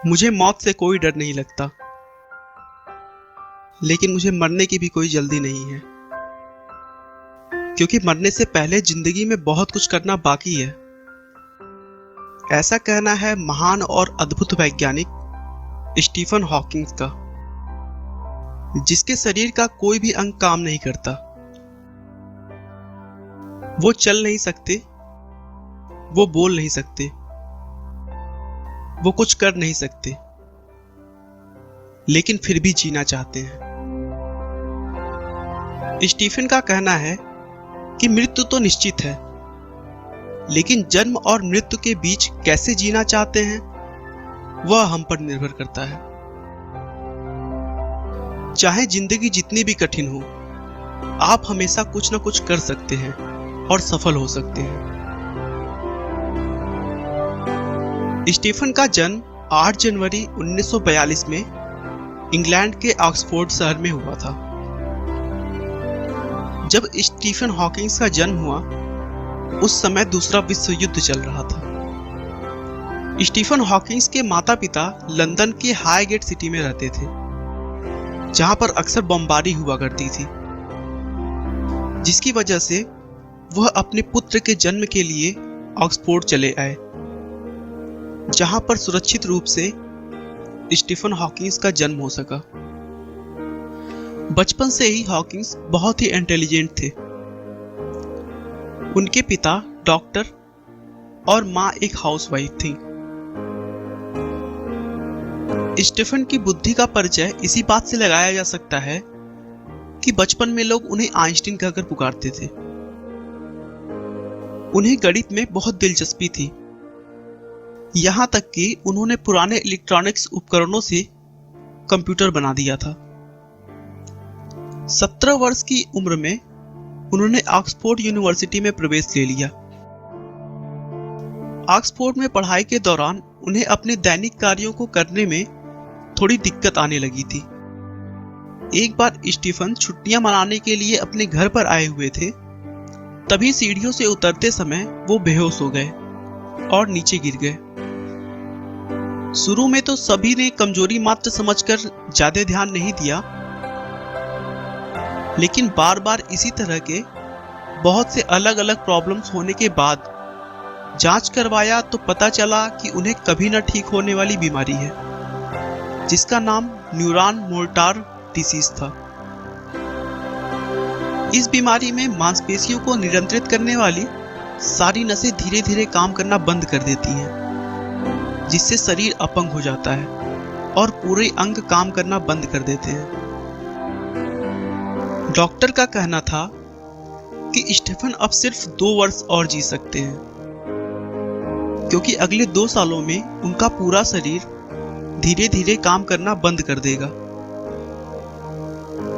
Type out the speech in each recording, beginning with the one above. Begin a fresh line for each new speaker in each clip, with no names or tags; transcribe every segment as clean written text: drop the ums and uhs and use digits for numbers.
मुझे मौत से कोई डर नहीं लगता, लेकिन मुझे मरने की भी कोई जल्दी नहीं है, क्योंकि मरने से पहले जिंदगी में बहुत कुछ करना बाकी है। ऐसा कहना है महान और अद्भुत वैज्ञानिक स्टीफन हॉकिंग का, जिसके शरीर का कोई भी अंग काम नहीं करता। वो चल नहीं सकते, वो बोल नहीं सकते, वो कुछ कर नहीं सकते, लेकिन फिर भी जीना चाहते हैं। स्टीफन का कहना है कि मृत्यु तो निश्चित है, लेकिन जन्म और मृत्यु के बीच कैसे जीना चाहते हैं वह हम पर निर्भर करता है। चाहे जिंदगी जितनी भी कठिन हो, आप हमेशा कुछ न कुछ कर सकते हैं और सफल हो सकते हैं। स्टीफन का जन्म 8 जनवरी 1942 में इंग्लैंड के ऑक्सफोर्ड शहर में हुआ था। जब स्टीफन हॉकिंग का जन्म हुआ, उस समय दूसरा विश्व युद्ध चल रहा था। स्टीफन हॉकिंग के माता पिता लंदन के हाईगेट सिटी में रहते थे, जहां पर अक्सर बमबारी हुआ करती थी, जिसकी वजह से वह अपने पुत्र के जन्म के लिए ऑक्सफोर्ड चले आए, जहां पर सुरक्षित रूप से स्टीफन हॉकिंग का जन्म हो सका। बचपन से ही हॉकिंग बहुत ही इंटेलिजेंट थे। उनके पिता डॉक्टर और मां एक हाउसवाइफ थी। स्टीफन की बुद्धि का परिचय इसी बात से लगाया जा सकता है कि बचपन में लोग उन्हें आइंस्टीन कहकर पुकारते थे। उन्हें गणित में बहुत दिलचस्पी थी, यहां तक कि उन्होंने पुराने इलेक्ट्रॉनिक्स उपकरणों से कंप्यूटर बना दिया था। 17 वर्ष की उम्र में उन्होंने ऑक्सफोर्ड यूनिवर्सिटी में प्रवेश ले लिया। ऑक्सफोर्ड में पढ़ाई के दौरान उन्हें अपने दैनिक कार्यों को करने में थोड़ी दिक्कत आने लगी थी। एक बार स्टीफन छुट्टियां मनाने के लिए अपने घर पर आए हुए थे, तभी सीढ़ियों से उतरते समय वो बेहोश हो गए और नीचे गिर गए। शुरू में तो सभी ने कमजोरी मात्र समझकर ज्यादा ध्यान नहीं दिया, लेकिन बार बार इसी तरह के बहुत से अलग अलग प्रॉब्लम्स होने के बाद जांच करवाया तो पता चला कि उन्हें कभी न ठीक होने वाली बीमारी है, जिसका नाम न्यूरॉन मोर्टार डिसीज था। इस बीमारी में मांसपेशियों को नियंत्रित करने वाली सारी नसें धीरे धीरे काम करना बंद कर देती हैं, जिससे शरीर अपंग हो जाता है और पूरे अंग काम करना बंद कर देते हैं। डॉक्टर का कहना था कि स्टीफन अब सिर्फ 2 वर्ष और जी सकते हैं, क्योंकि अगले 2 सालों में उनका पूरा शरीर धीरे धीरे काम करना बंद कर देगा।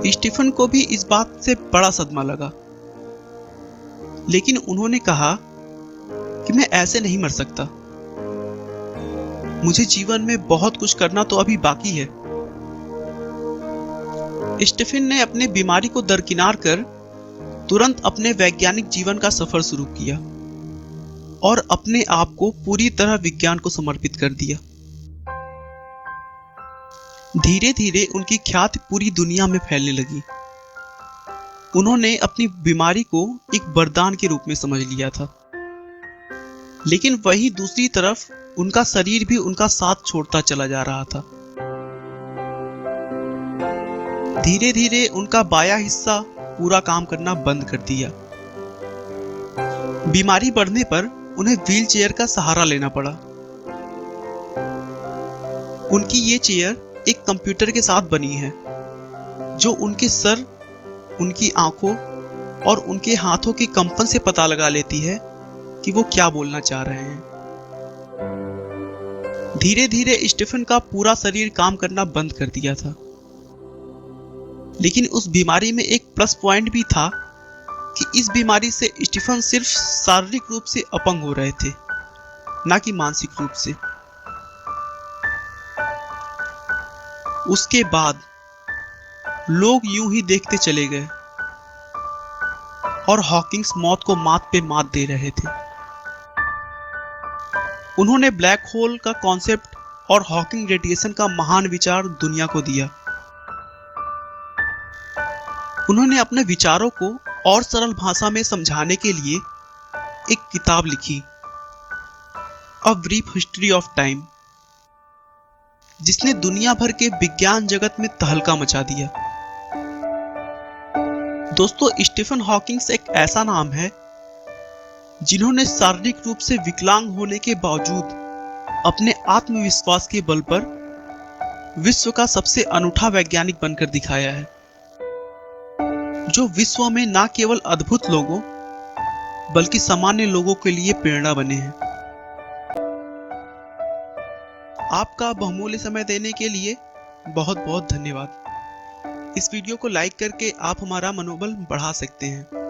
स्टीफन को भी इस बात से बड़ा सदमा लगा, लेकिन उन्होंने कहा कि मैं ऐसे नहीं मर सकता, मुझे जीवन में बहुत कुछ करना तो अभी बाकी है। स्टीफन ने अपने बीमारी को दरकिनार कर तुरंत अपने वैज्ञानिक जीवन का सफर शुरू किया और अपने आप को पूरी तरह विज्ञान को समर्पित कर दिया। धीरे धीरे उनकी ख्याति पूरी दुनिया में फैलने लगी। उन्होंने अपनी बीमारी को एक वरदान के रूप में समझ लिया था, लेकिन वहीं दूसरी तरफ उनका शरीर भी उनका साथ छोड़ता चला जा रहा था। धीरे धीरे उनका बायां हिस्सा पूरा काम करना बंद कर दिया। बीमारी बढ़ने पर उन्हें व्हीलचेयर का सहारा लेना पड़ा। उनकी ये चेयर एक कंप्यूटर के साथ बनी है, जो उनके सर, उनकी आंखों और उनके हाथों के कंपन से पता लगा लेती है कि वो क्या बोलना चाह रहे हैं। धीरे धीरे स्टीफन का पूरा शरीर काम करना बंद कर दिया था, लेकिन उस बीमारी में एक प्लस पॉइंट भी था कि इस बीमारी से स्टीफन सिर्फ शारीरिक रूप से अपंग हो रहे थे, ना कि मानसिक रूप से। उसके बाद लोग यूं ही देखते चले गए और हॉकिंग्स मौत को मात पे मात दे रहे थे। उन्होंने ब्लैक होल का कॉन्सेप्ट और हॉकिंग रेडिएशन का महान विचार दुनिया को दिया। उन्होंने अपने विचारों को और सरल भाषा में समझाने के लिए एक किताब लिखी, a brief history of time, जिसने दुनिया भर के विज्ञान जगत में तहलका मचा दिया। दोस्तों, स्टीफन हॉकिंग्स एक ऐसा नाम है जिन्होंने शारीरिक रूप से विकलांग होने के बावजूद अपने आत्मविश्वास के बल पर विश्व का सबसे अनूठा वैज्ञानिक बनकर दिखाया है, जो विश्व में न केवल अद्भुत लोगों बल्कि सामान्य लोगों के लिए प्रेरणा बने हैं। आपका बहुमूल्य समय देने के लिए बहुत बहुत धन्यवाद। इस वीडियो को लाइक करके आप हमारा मनोबल बढ़ा सकते हैं।